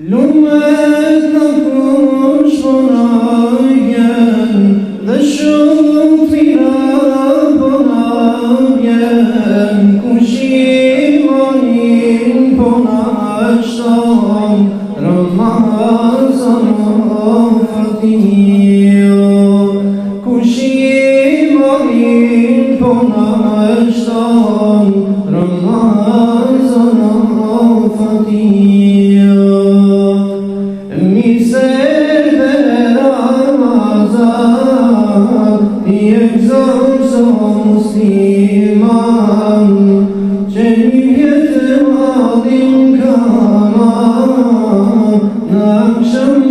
Lumet në kush ponajën dhe shumë tira ponajën kush imanin ponashton Ramazan fatio kush imanin ponashton Ramazan fatio Miser de Ramazan Yekzamsa musliman Cemiyet vadim kama Nakşam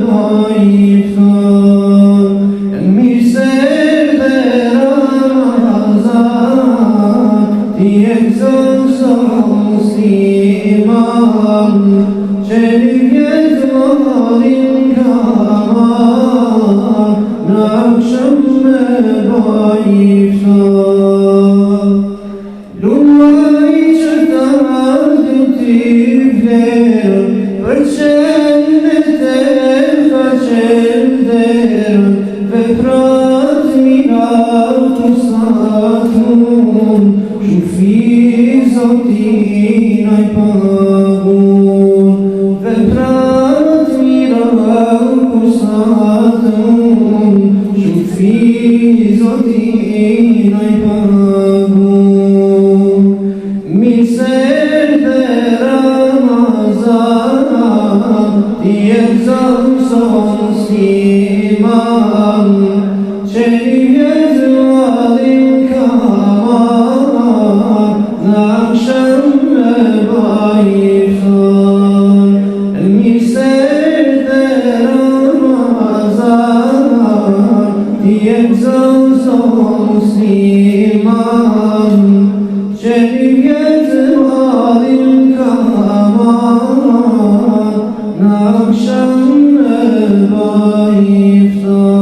bayiftan Miser de Ramazan Yekzamsa musliman Cemiyet vadim kama Nakşam bayiftan Lumay çırtardım tifler Për cennete façender Ve prat mirar kusatun Şufi zotin ay pagun Ve prat mirar kusatun Şufi zotin ay pagun Miser de Ramazan Yekzamsa musliman Cemiyet vadim kama Nakşam bayiftan Miser de Ramazan Yekzamsa musliman Cemiyet vadim kama Nakşam bayiftan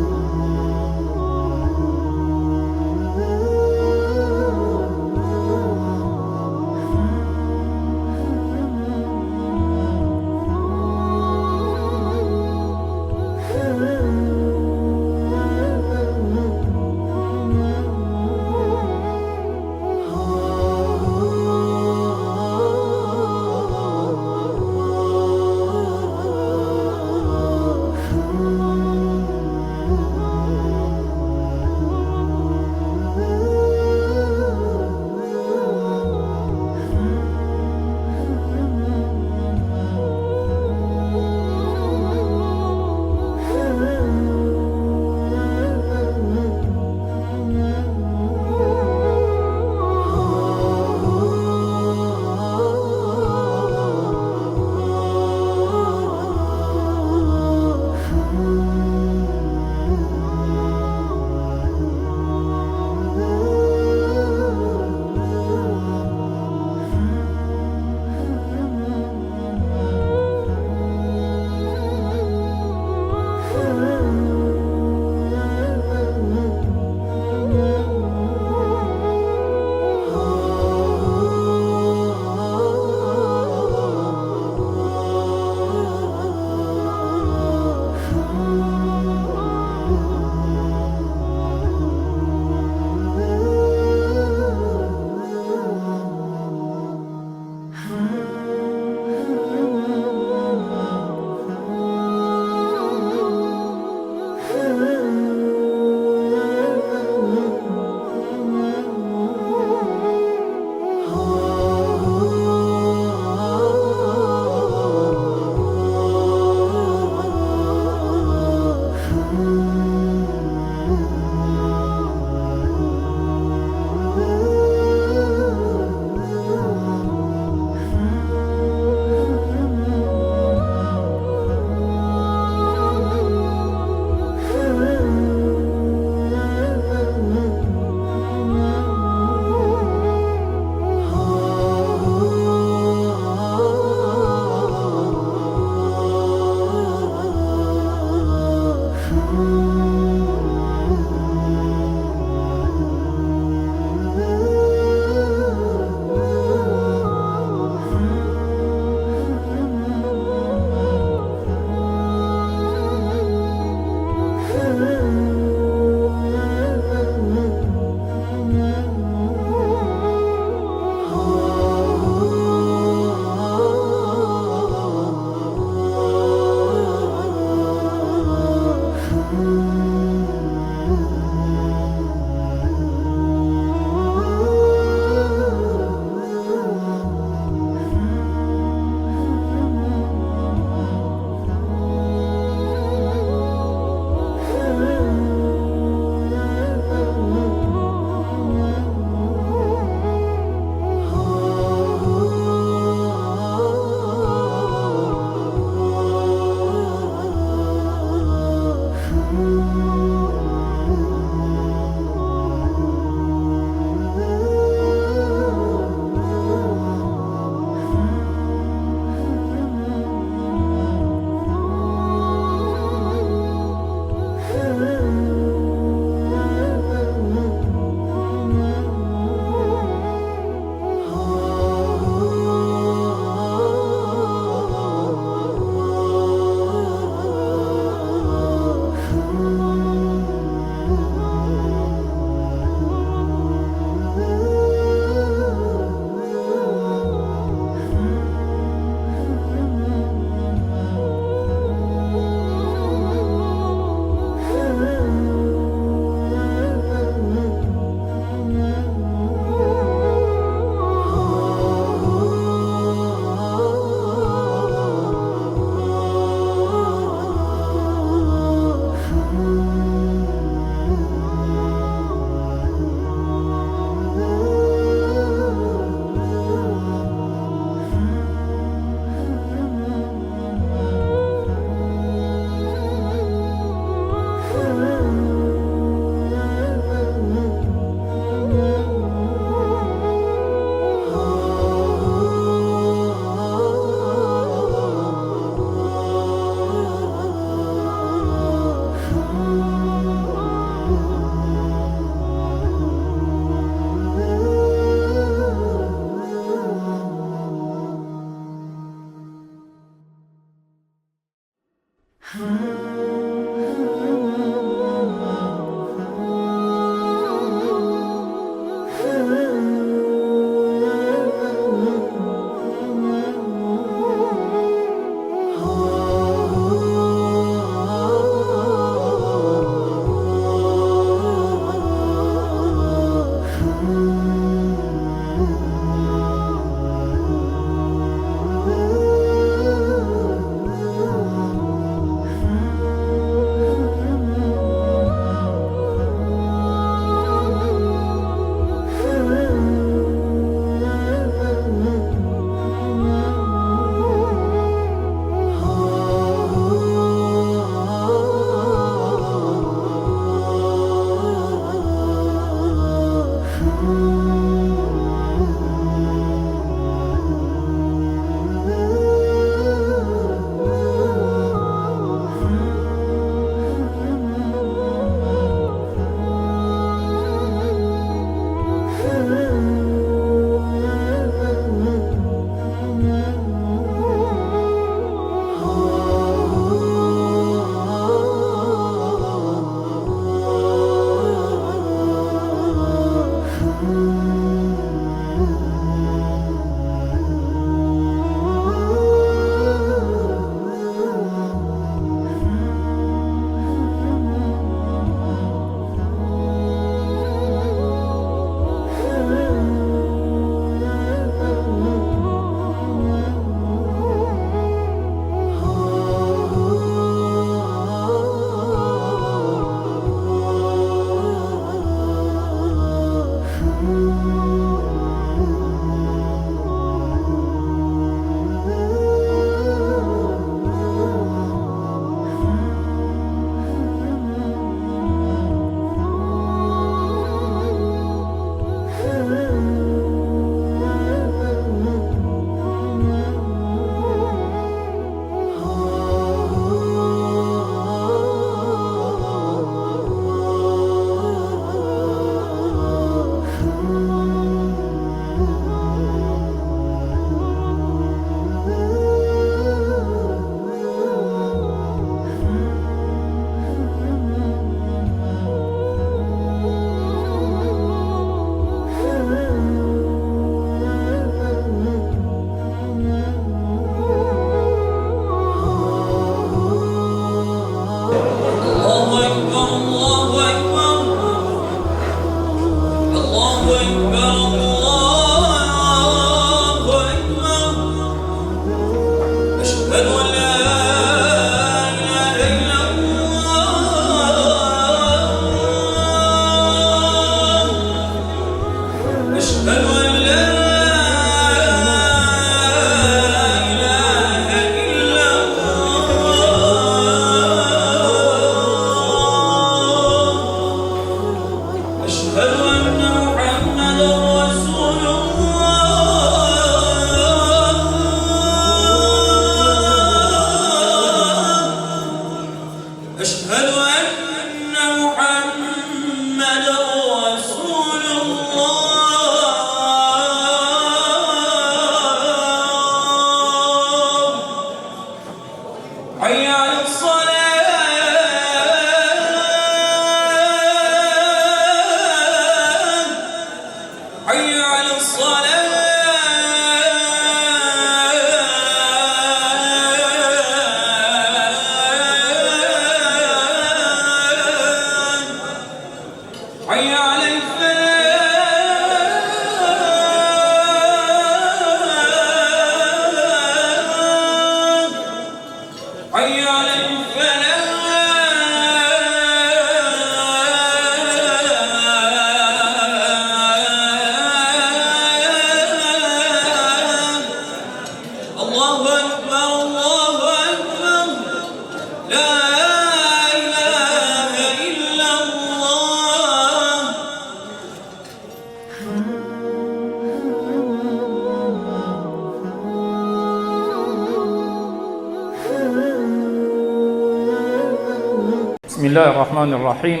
Bismillahirrahmanirrahim.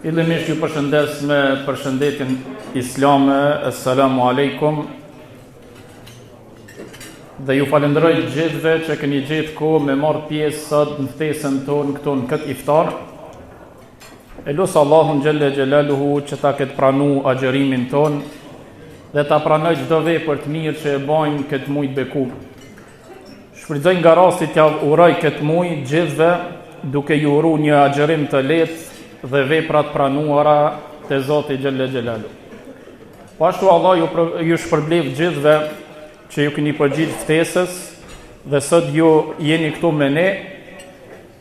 Fillimisht ju përshëndes me përshëndetjen islame. Assalamu alaikum. dhe ju falenderoj të gjithëve që keni gjetë kohë me marrë pjesë sot në ftesën tonë këtu në këtë iftar. E lusë Allahun xhelle xhelaluhu që ta ketë pranu agjërimin tonë dhe ta pranoj çdo vepër të mirë që e bajnë këtë muaj të beku. Shfrytëzoj nga rasti t'ja uroj këtë muaj gjithëve duke ju uru një agjërim të lehtë dhe vepra të pranuara te Zoti xhelle xhelaluhu. Po ashtu Allah ju shpërblev gjithëve që ju keni përgjigj ftesës dhe sot ju jeni këtu me ne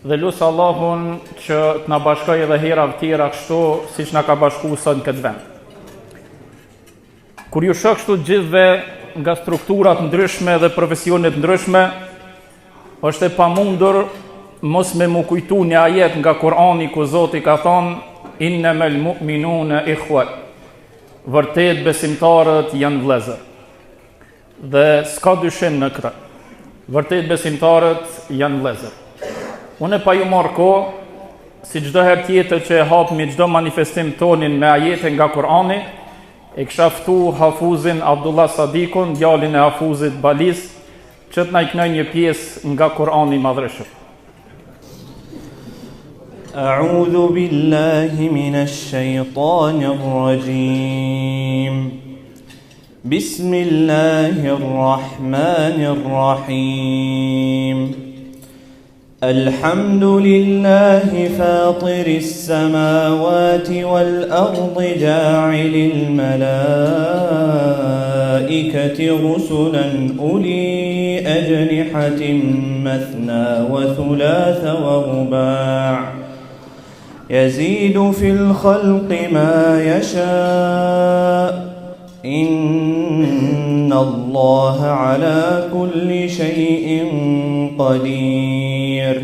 dhe lusë Allahun që të na bashkoj edhe hera tjera kështu siç na ka bashkuar sot në këtë vend. Kur ju shoh kështu gjithëve nga strukturat ndryshme dhe profesionet ndryshme, është e pamundur mos me mu kujtu një ajet nga Kurani ku Zoti ka thonë innamal mu'minuna ikhwa. Vërtet besimtarët janë vëllezër. Dhe s'ka dyshim në këtë. Vërtet besimtarët janë vëllezër. Unë pa ju marr kohë, si çdo herë tjetër që e hap me çdo manifestim tonin me ajete nga Kurani, e kisha ftu Hafuzin Abdullah Sadikun, djalin e Hafuzit Balis, që të na i knoj një pjesë nga Kurani i Madhreshëm. أعوذ بالله من الشيطان الرجيم بسم الله الرحمن الرحيم الحمد لله فاطر السماوات والأرض جاعل الملائكة رسلا أولي أجنحة مثنى وثلاث ورباع يزيد في الخلق ما يشاء إن الله على كل شيء قدير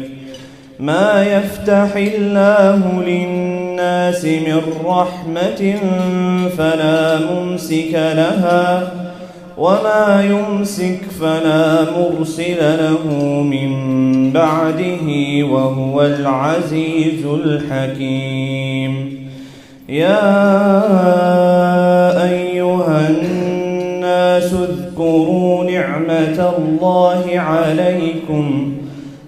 ما يفتح الله للناس من رحمة فلا ممسك لها وما يمسك فلا مرسل له من بعده وهو العزيز الحكيم يا أيها الناس اذكروا نعمة الله عليكم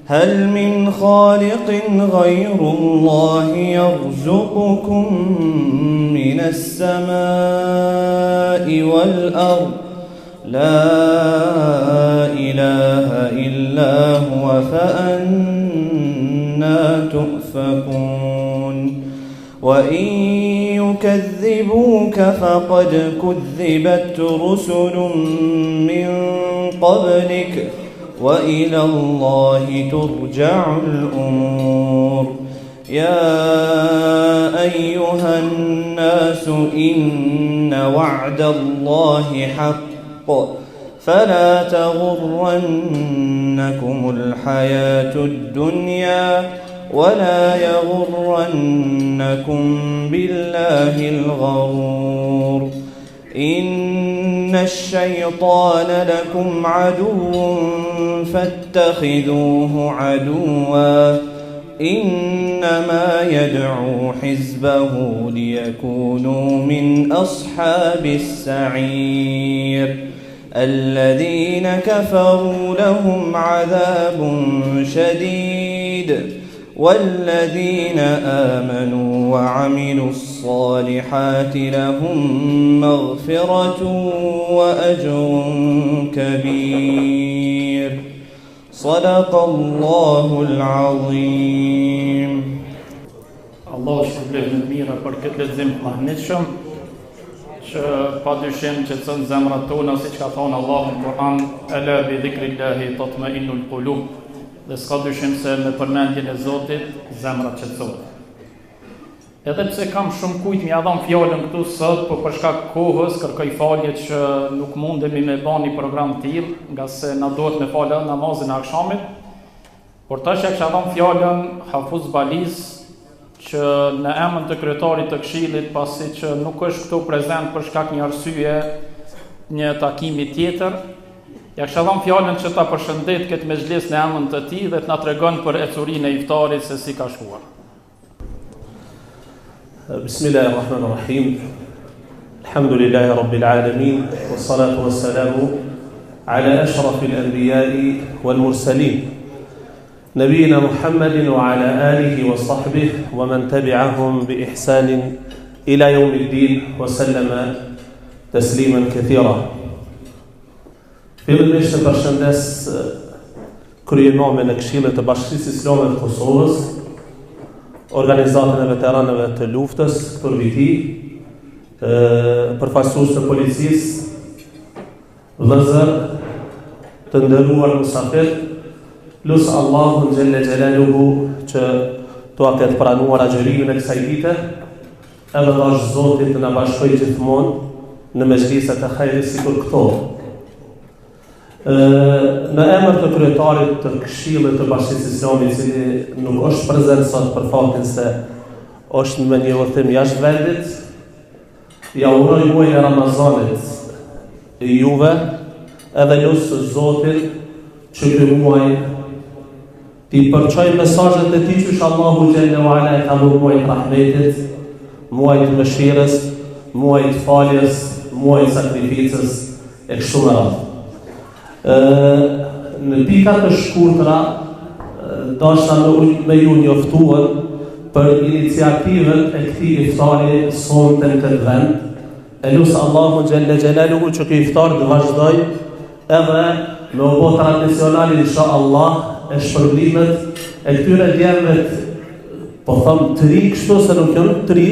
هل من خالق غير الله يرزقكم من السماء والأرض لا إله إلا هو فأنا تؤفكون وإن يكذبوك فقد كذبت رسل من قبلك وإلى الله ترجع الأمور يا أيها الناس إن وعد الله حق فلا تغرنكم الحياة الدنيا ولا يغرنكم بالله الغرور إن الشيطان لكم عدو فاتخذوه عدوا إنما يدعو حزبه ليكونوا من أصحاب السعير الذين كفروا لهم عذاب شديد والذين آمنوا وعملوا الصالحات لهم مغفرة وأجر كبير صدق الله العظيم. Allah shpërblev në të mira për këtë lexim të mahnitshëm, që padyshim që çon zemrat tona siç ka thonë Allahu në Kur'an, ala bi dhikrillahi tatma'innul qulub. Dhe s'ka dyshim se me përmendjen e Zotit zemrat qetësohen. Edhe pse kam shumë kujt m'ia dham fjalën këtu sot, por për shkak kohës kërkoj falje që nuk mundemi me bën një program të tillë, nga se na duhet me falë namazin e akşamit. Por tash ja kisha dham fjalën Hafuz Balis që në emër të kryetarit të Këshillit, pasi që nuk është këtu prezent për shkak një arsye, një takimi tjetër, ja kisha dhënë fjalën që ta përshëndet këtë mezhlis në emër të tij dhe të na tregon për ecurinë e iftarit se si ka shkuar. Bismillahirrahmanirrahim. Alhamdulillahi rabbil alamin, wassalatu wassalamu على أشرف الأنبياء والمرسلين نبينا محمد وعلى آله وصحبه ومن تبعهم بإحسان إلى يوم الدين وسلم تسليما كثيرا. Fillimisht të përshëndes kryenominë e Këshillit të Bashkisë Islame të Kosovës, organizatën e veteranëve të luftës këtër viti, përfaqësues të policisë, vëllezër, të nderuar musafir, lusë Allahun xhelle xhelaluhu që t'ua ketë pranuar agjërimin e kësaj dite, edhe dash Zotit të na bashkojë gjithmonë në mezhliset e hajrit sikur këto. Në emër të kryetarit të Këshillit të Bashkisë Islame, i cili nuk është prezent sot për faktin se është me një udhëtim jashtë vendit, ja uroj muajin e Ramazanit juve, edhe lusë Zotin që ky muaj t'i përçoj mesazhet e tij që Allahu xhelle ve ala e ka bërë muaj të rahmetit, muaj të mëshirës, muaj të faljes, muaj të sakrificës e kështu me radhë. Në pika të shkurtra dashna me ju njoftuan për iniciativën e këtij iftari sonte në këtë vend. E lusë Allahu xhelle xhelaluhu që ky iftar të vazhdoj edhe me u bë tradicional inshallah e shpërblimet e këtyre djemve, po them të ri kështu se nuk janë të ri,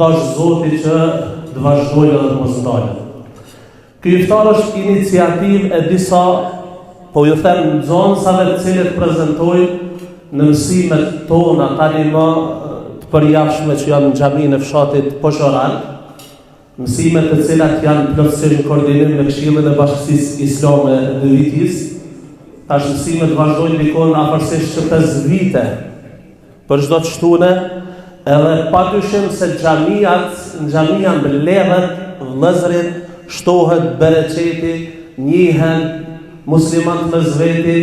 dash Zoti që të vazhdojnë edhe të mos ndalen. Ky iftar është iniciativë e disa, po ju them nxënësave të cilët prezantojnë në mësimet tona tani më të përjashme që janë në xhaminë e fshatit Pozhoran, mësimet të cilat janë plotësisht në koordinim me Këshillin e Bashkisë Islame të Vitis. Tash mësimet vazhdojnë dikon afërsisht 5 vite për çdo të shtune, edhe padyshim se xhamia mbledhet vëllezërit, shtohet bereqeti, njihen musliman të zveti,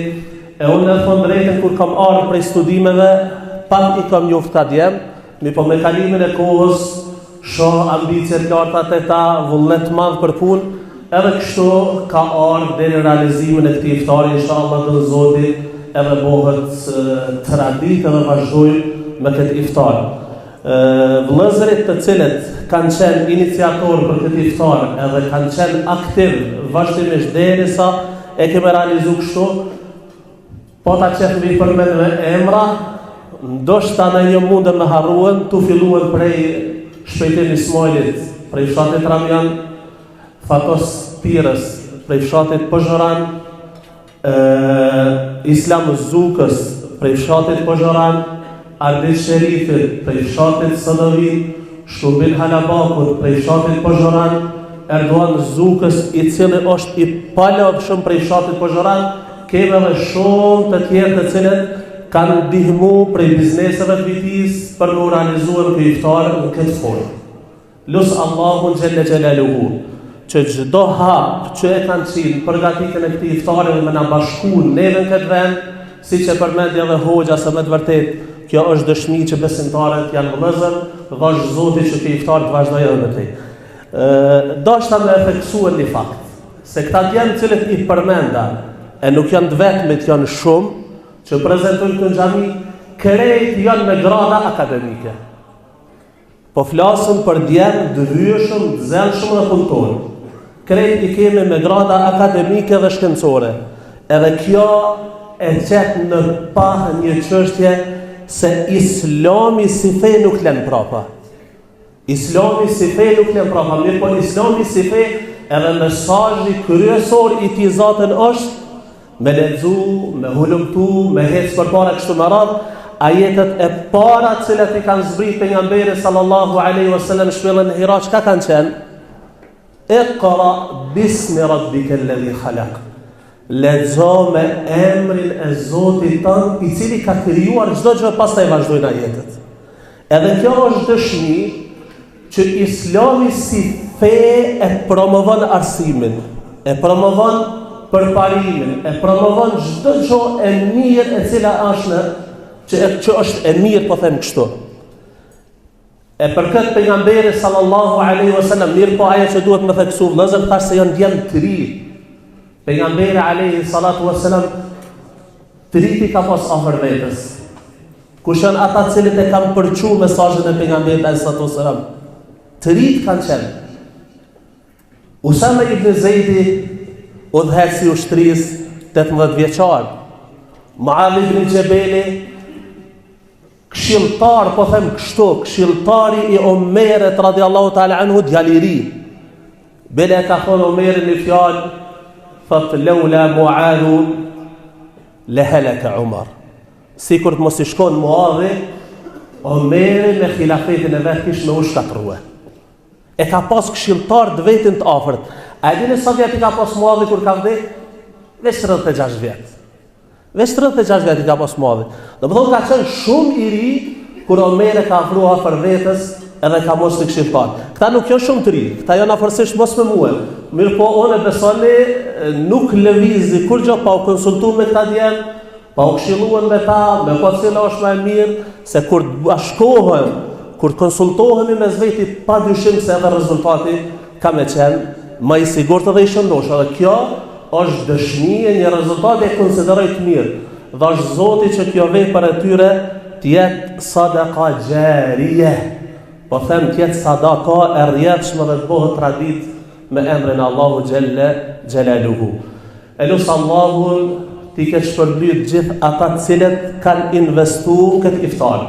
e unë e thonë drejtën kur kam ardhur prej studimeve, pak i kam njoft ka djem, mi po me kalimin e kohës, shoh ambicjet larta të ta, vullnet madh për punë, edhe kështu ka ardhur deri në realizimin e këtij iftari, inshallah të Zotit, edhe bëhet traditë dhe vazhdojmë me këtë iftar. Vëllezërit të cilët kanë qenë iniciator për këtë iftar edhe kanë qenë aktiv vazhdimisht derisa e kemi realizu kështu, po ta qefëmi përmend me emra, ndoshta në një mundën me harruen, tu filluan prej Shpejtim Ismailit, prej fshatit Ramjan, Fatos Pirës, prej fshatit Pozhoran, Islam Zukës, prej fshatit Pozhoran, Ardit Sherifit, prej fshatit Sëdëvi, Shtumbin Halabakut, prej fshatit Pozhoran, Erdogan Zukës, i cili është i palafshëm prej fshatit Pozhoran, kemi edhe shumë të tjerë të cilët kanë ndihmu prej bizneseve të Vitis për në realizuar këtë iftar në këtë formë. Lusë Allahun xhelle xhelaluhu që çdo hap që e kanë qenë përgatitjen e këtij iftari dhe me na bashkuar neve në këtë vend, siç e përmendi edhe hoxha se me të vërtet kjo është dëshmi që besimtarët janë vëllezër, vash Zoti që ky iftar të vazhdojë edhe me te. Dashta me theksuar një fakt, se këta djemë cilët i përmenda, e nuk janë të vetmit, janë shumë, që prezentojnë këtë xhami, krejt janë me grada akademike. Po flasëm për djemë dëvyeshëm, zellshëm dhe punëtor. Krejt i kemi me grada akademike dhe shkencore. Edhe kjo e qetë në pahë një çështje se Islami si fe nuk lën prapa. Islami si fe nuk lën prapa, mirë po Islami si fe edhe mesazhi kryesor i tij zatën është me lexu, me hulumtu, me hec përpara kështu me radhë, ajetet e para të cilat i kanë zbrit pejgamberi sallallahu alaihi wasallam shpellën e Hira, çka kanë qenë? Iqra bismi rabbikal ladhi khalaq. Lexo me emrin e Zotit tënd, i cili ka krijuar çdo gjë, pastaj vazhdojnë ajetet. Edhe kjo është dëshmi që Islami si fe e promovon arsimin, e promovon përparimin, e promovon çdo gjë e mirë e cila është që është e mirë, po them kështu. E për këtë pejgamberi sallallahu alaihi wasallam, mirë po ajo që duhet me theksu vëllezër, thashë se janë djemë të ri, Pejgamberi alayhi salatu wassalam triti ka pas afër vetës. Kush janë ata cilët e kanë përçuar mesazhin e pejgamberit alayhi salatu wassalam? Trit kanë qenë. Usama ibn Zeidi udhëheci ushtrisë 18 vjeçar. Muadh ibn Jabali këshilltar, po them kështu, këshilltari i Omerit radiallahu ta'ala anhu, djali i ri. Bele ka thonë Omerin një fjalë, thot laula Muadhu lehelaka Umar. Sikur të mos i shkon Muadhi, Omeri me khilafetin e vet kish me u shkatrua. E ka pas këshilltar të vetin të afërt. A dini sa vjet i ka pas Muadhi kur ka vdek? Veç 36 vjet. Veç 36 vjet i ka pas Muadhi. Do të thotë ka qenë shumë i ri kur Omeri ka afruar afër vetës edhe ka mos të këshilltar. Këta nuk janë shumë të ri, këta janë afërsisht mos me mua. Mirë po unë besoni nuk lëvizi kur gjë pa u konsultuar me këta djem, pa u këshilluar me ta, me po cila është më e mirë, se kur bashkohen, kur konsultohemi mes veti, pa dyshim se edhe rezultati ka me qenë më i sigurt dhe i shëndosh. Edhe kjo është dëshmi e një rezultati e konsideroj të mirë. Dhe është Zoti që kjo vepër e tyre të jetë sadaka xharije. Po them të jetë sadaka e rrjedhshme dhe të bëhet tradit me emrin Allahu xhelle xhelaluhu. Elus Allahun ti ke shpërblyt gjithë ata të cilët kanë investuar këtë iftar.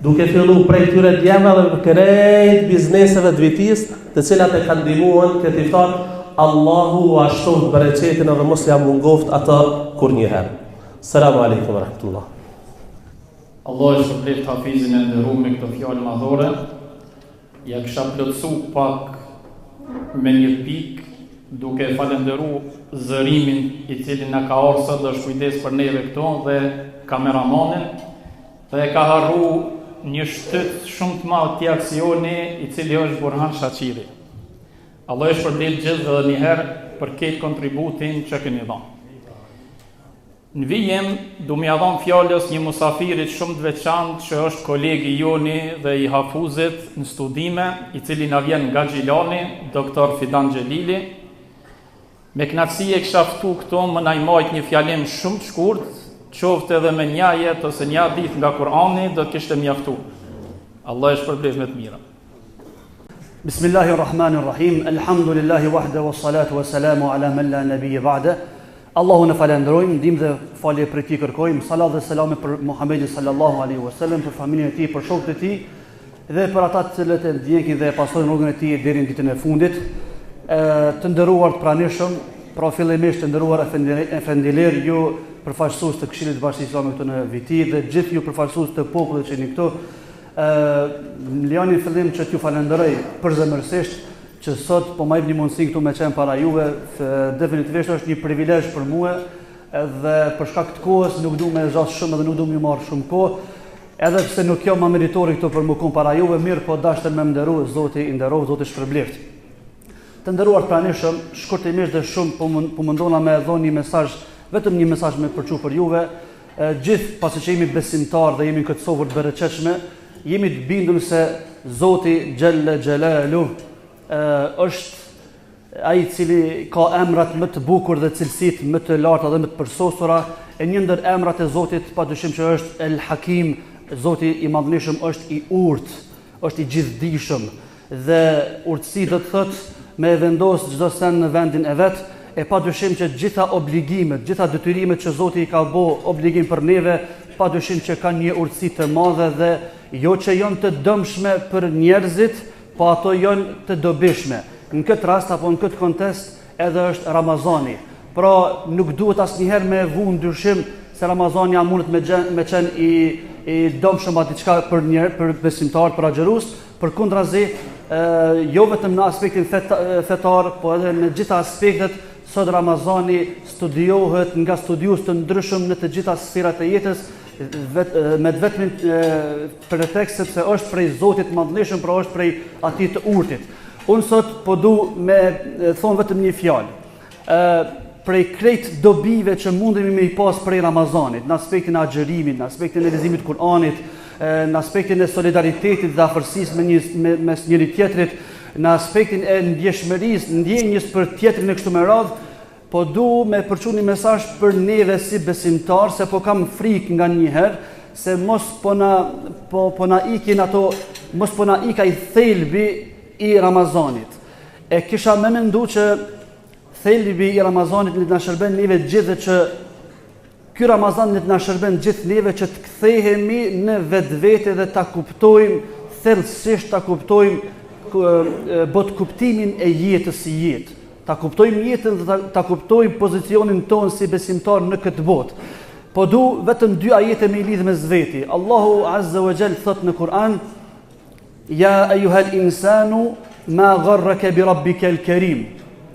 Duke fillu prej këtyre djemave dhe krejt bizneseve të vitis, të cilat e kanë ndihmuar këtë iftar, Allahu ashtoft bereqetin edhe mos ja mungoft ata kur njëherë. Selamu alaikum wa rahmatullah. Allah e shpërblet hafizin e nderuar me këto fjalë madhore. Ja kisha plotësu pak me një pikë duke falendëruar zërimin i cili na ka ardhur sot, është kujdes për neve këto dhe kameramanin, dhe e ka harru një shtyt shumë të madh të aksioni i cili është Burhan Shaqiri. Allah e shpërblet gjithë dhe njëherë për këtë kontributin që keni dhënë. Në vijem, du m'ja dhënë fjallës një musafirit shumë të veçantë që është kolegi joni dhe i hafuzit në studime, i cili na vjen nga Gjilani, doktor Fidan Xhelili. Me knatësi e kisha ftu këto më na i majt një fjalim shumë të shkurt, qoftë edhe me një ajet ose një hadith nga Kurani, do të kishte mjaftu. Allah e shpërblet me të mira. Bismillahirrahmanirrahim. Alhamdulillahi wahda wassalatu wassalamu ala man la nabiyya ba'da. Allahu në falenderojmë, ndihmë dhe falje për ti kërkojmë, salat dhe selame për Muhammedin sallallahu alaihi wasallam, për familjen e tij, për shokët e tij dhe për ata të cilët e ndjekin dhe e pasojnë rrugën e tij deri në ditën e fundit. Të nderuar të pranishëm, pra fillimisht të nderuar efendiler, ju përfaqësues të Këshillit të Bashkisë Islame këtu në Viti dhe gjithë ju përfaqësues të popullit që jeni këtu. Lejoni në fillim që t'ju falenderoj përzemërsisht që sot po më jep një mundësi këtu me qenë para juve. Definitivisht është një privilegj për mua dhe për shkak të kohës nuk du me zgjat shumë dhe nuk du më marr shumë kohë, edhe pse nuk jam më meritori këtu për më kon para juve, mirë po dashur më nderoj, Zoti i nderoj, Zoti shpërbleft. Të nderuar pranishëm, shkurtimisht dhe shumë po mundona me dhënë një mesazh, vetëm një mesazh me përçu për juve. Gjithë pasi që jemi besimtar dhe jemi këtë sovër të bereqetshme, jemi të bindur se Zoti xhelle xhelalu është ai i cili ka emrat më të bukur dhe cilësitë më të larta dhe më të përsosura. E një ndër emrat e Zotit padyshim që është El Hakim. Zoti i madhënishëm është i urtë, është i gjithdijshëm dhe urtësi do të thotë me vendos çdo sen në vendin e vet. E padyshim që gjitha obligimet, gjitha detyrimet që Zoti i ka bërë obligim për neve, padyshim që kanë një urtësi të madhe dhe jo që janë të dëmshme për njerëzit, po ato janë të dobishme. Në këtë rast apo në këtë kontekst edhe është Ramazani. Pra nuk duhet asnjëherë me vu ndryshim se Ramazani mundet me qenë i dëmshëm atë diçka për besimtar, për agjërues, përkundrazi jo vetëm në aspektin fetar, po edhe në gjitha aspektet. Sot Ramazani studiohet nga studiues të ndryshëm në të gjitha sferat e jetës, me vetëm pretekst sepse është prej Zotit madhënishëm, pra është prej atij të urtit. Unë sot po du me thonë vetëm një fjalë. Prej krejt dobive që mundemi me i pas prej Ramazanit, në aspektin e agjerimit, në aspektin e leximit të Kuranit, në aspektin e solidaritetit dhe afërsisë mes njëri tjetrit, në aspektin e ndjeshmërisë, ndjenjës për tjetrin e kështu me radhë, po du me përçu një mesazh për neve si besimtar, se po kam frikë nga njëherë, se mos po na ikin ato, mos po na ika I thelbi I Ramazanit. E kisha me mendu që thelbi I Ramazanit në të na shërben neve gjithë, që ky Ramazan në të na shërben gjithë neve që të kthehemi në vetvete dhe ta kuptojmë thellësisht, ta kuptojmë bot kuptimin e jetës si jetë. Ta kuptojmë jetën dhe ta kuptojmë pozicionin tonë si besimtar në këtë botë. Po du vetëm 2 ajete me lidh me zveti. Allahu Azza wa Jall thot në Kur'an: Ja ayyuhal insanu ma gharraka bi rabbikal karim.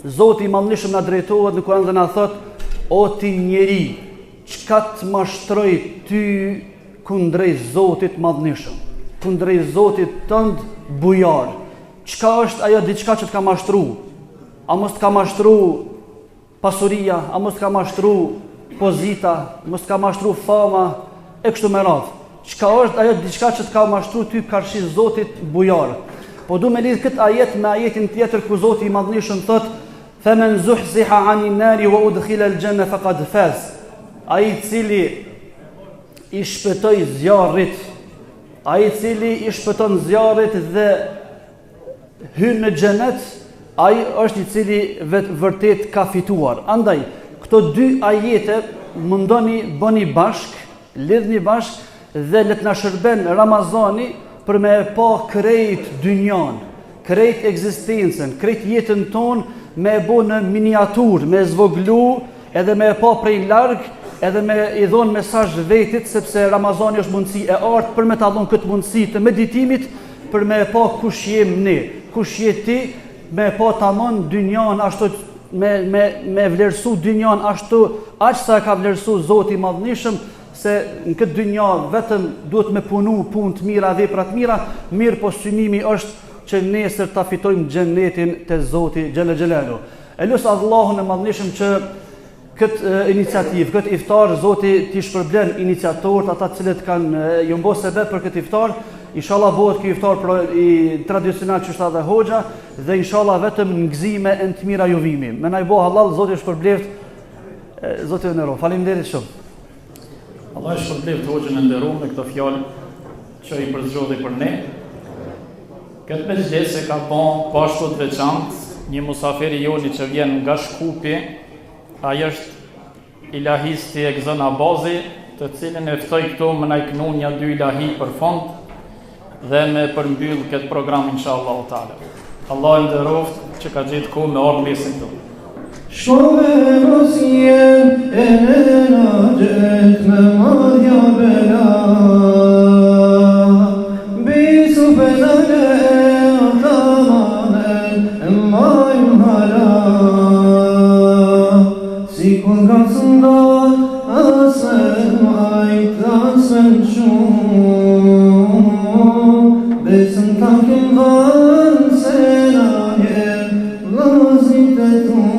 Zoti I madhëshëm na drejtohet në Kur'an dhe na thot: O ti njeri, çka të mashtroi ty kundrejt Zotit madhëshëm, kundrejt Zotit tënd bujar. Çka është ajo diçka që të ka mashtruar? A mos të ka mashtruar pasuria, a mos të ka mashtruar pozita, mos të ka mashtruar fama e kështu me radhë? Çka është ajo diçka që të ka mashtruar ty karshi Zotit bujar? Po du me lidh këtë ajet me ajetin tjetër ku Zoti I madhëshëm thot: Faman zuhziha 'anil nari wa udkhila al-janna faqad faz. Ai I cili I shpëtoi zjarrit, ai I cili I shpëton zjarrit dhe hyn në xhenet, ai është I cili vërtet ka fituar. Andaj, këto 2 ajete mundoni bëni bashk, lidhni bashk dhe le të na shërben Ramazani për me pa krejt dynjan, krejt ekzistencën, krejt jetën tonë me bo në miniatur, me zvoglu, edhe me pa prej larg, edhe me I dhon mesazh vetit, sepse Ramazani është mundësi e artë për me ta dhon këtë mundësi të meditimit, për me pa kush jem ne, kush je ti, me pa tamam dynjan ashtu, me vlerësu dynjan ashtu, aq sa ka vlerësu Zoti I madhëshëm, se në këtë dynja vetëm duhet me punu punë të mira, vepra të mira, mirë po synimi është që nesër ta fitojmë xhenetin te Zoti xhel xhelalu. E lut Allahun e madhëshëm që këtë iniciativë, këtë iftar, Zoti t'i shpërblen iniciatorët, ata të cilët kanë ju bë sebeb për këtë iftar. Inshallah bëhet ky iftar I tradicional që është edhe hoxha, dhe inshallah vetëm në gëzime e në të mira ju vimi. Me na I bëh halal, Zoti shpërbleft, Zoti e nderoj. Faleminderit shumë. Allah shpërbleft hoxhën e nderuar me këtë fjalë që I përzgjodhi për ne. Këtë mezhles e ka bën pashtu të veçantë një musafir I joni që vjen nga Shkupi. Ai është ilahisti Egzon Abazi, të cilin e ftoj këtu më na I knu një 2 ilahi për fond dhe me përmbyll këtë program inshallah taala. Allah e nderoft që ka gjetë ku me orë mesin tonë. Shove rosien e najet me madhja bela, bisu pedale e atamanen e majnë hala, si kun ka sëndat asen majt asen shumë, besën takin dhanë sena jem lazit e tunë.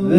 Ve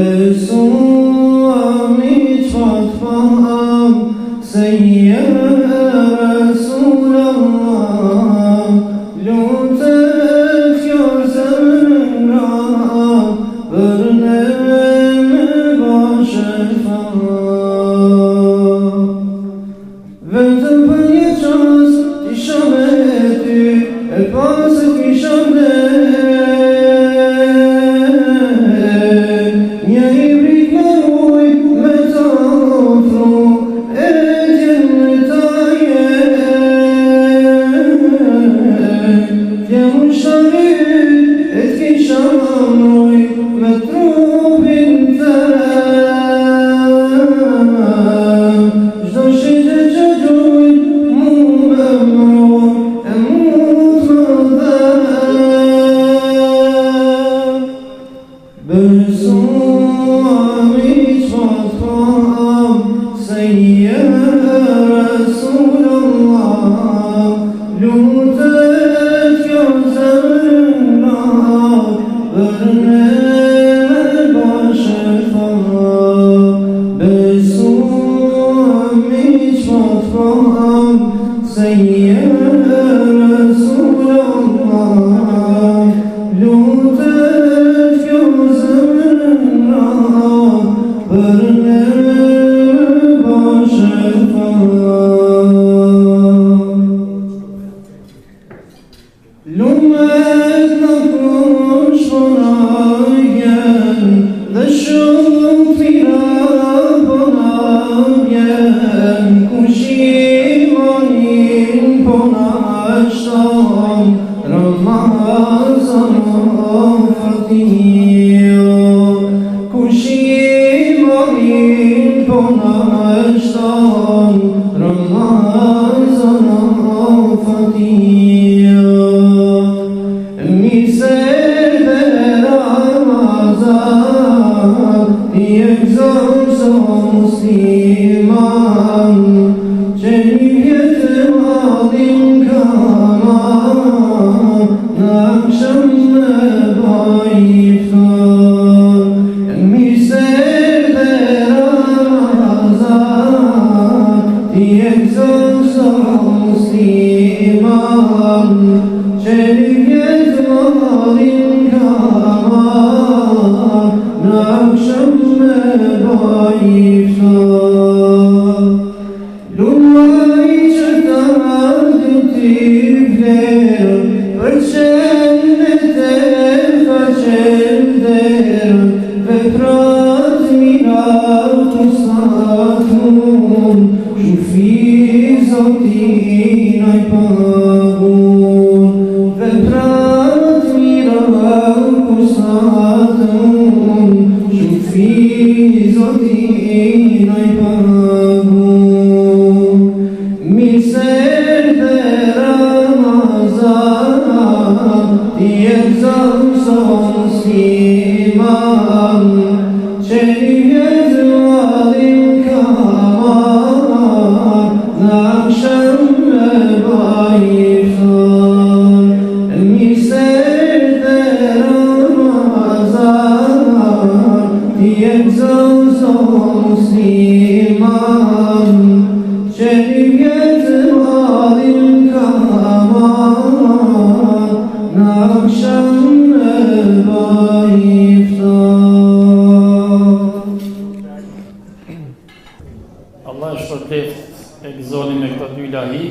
Allah është shpërblet e gëzonin me këto dy ilahi.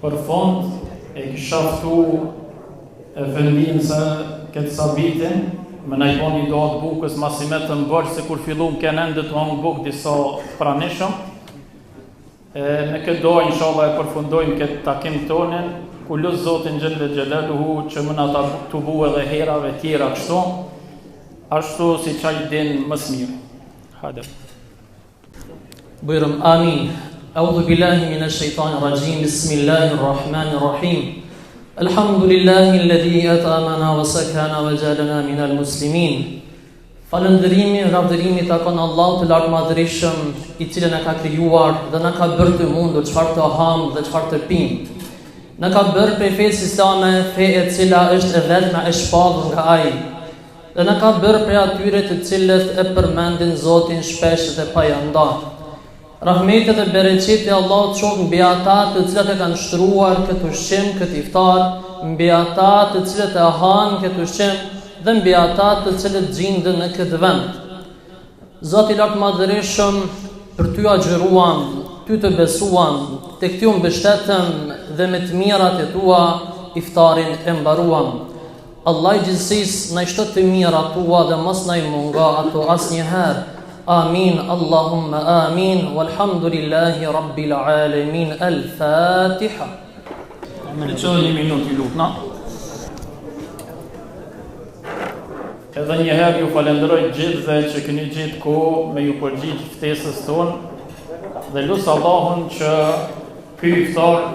Për fond e këshaftu e vendin se këtë sabitin me najboni do atë bukës masimet të mbërë se kur fillum kënë endë të hangë bukë disa pranishëm. Me këtë do, inshallah, e përfundojmë këtë takim tonin, ku lusë Zotin Gjelle Gjelaluhu që mëna të buë edhe herave tjera kështu, ashtu si qaj din mësë mirë. Hajde. Bujrëm amin. Audhu billahi minash shaitanir rajim. Bismillahir rahmanir rahim. Alhamdulillahi alladhi at'amana wa sakana wa jalana minal muslimin. Falëndërimi, lavdërimi takon Allahut të lartë madhërisëm, i cili na ka krijuar dhe na ka bërë të mundur çfarë të ham dhe çfarë të pim. Na ka bërë prej fesë islame, fe e cila është e vetme e shpallur nga ai. Dhe na ka bërë prej atyre të cilët e përmendin Zotin shpesh dhe pajandarë. Rahmeti dhe bereqeti Allahut qoftë mbi ata të cilët e kanë shtruar këtë ushqim, këtë iftar, mbi ata të cilët e hanë këtë ushqim dhe mbi ata të cilët gjindën në këtë vend. Zoti i lartë madhërisëm, për ty agjëruam, ty të besuam, tek ty u mbështetëm dhe me të mirat e tua iftarin e mbaruam. Allah i gjithësisë na i shtot të mirat tua dhe mos na i munga ato asnjëherë. Amin, Allahumma amin, walhamdulillahi rabbil alamin, al-Fatiha. Me në qënë një minut i lutna. Edhe njëherë ju falenderoj gjithve që këni gjithë ko me ju përgjigj ftesës tonë dhe lusë Allahun që ky iftar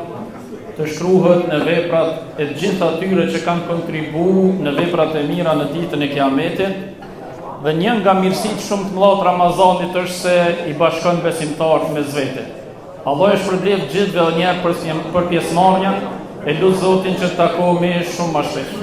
të shkruhet në veprat e gjithë atyre që kanë kontribu në veprat e mira në ditën e Kiametit. Dhe një nga mirësitë shumë të mëdha të Ramazanit është se i bashkon besimtarët me zvete. Allah e shpërblet gjithëve edhe një herë për pjesëmarrjen, e lut Zotin që të takohemi shumë më shpesh.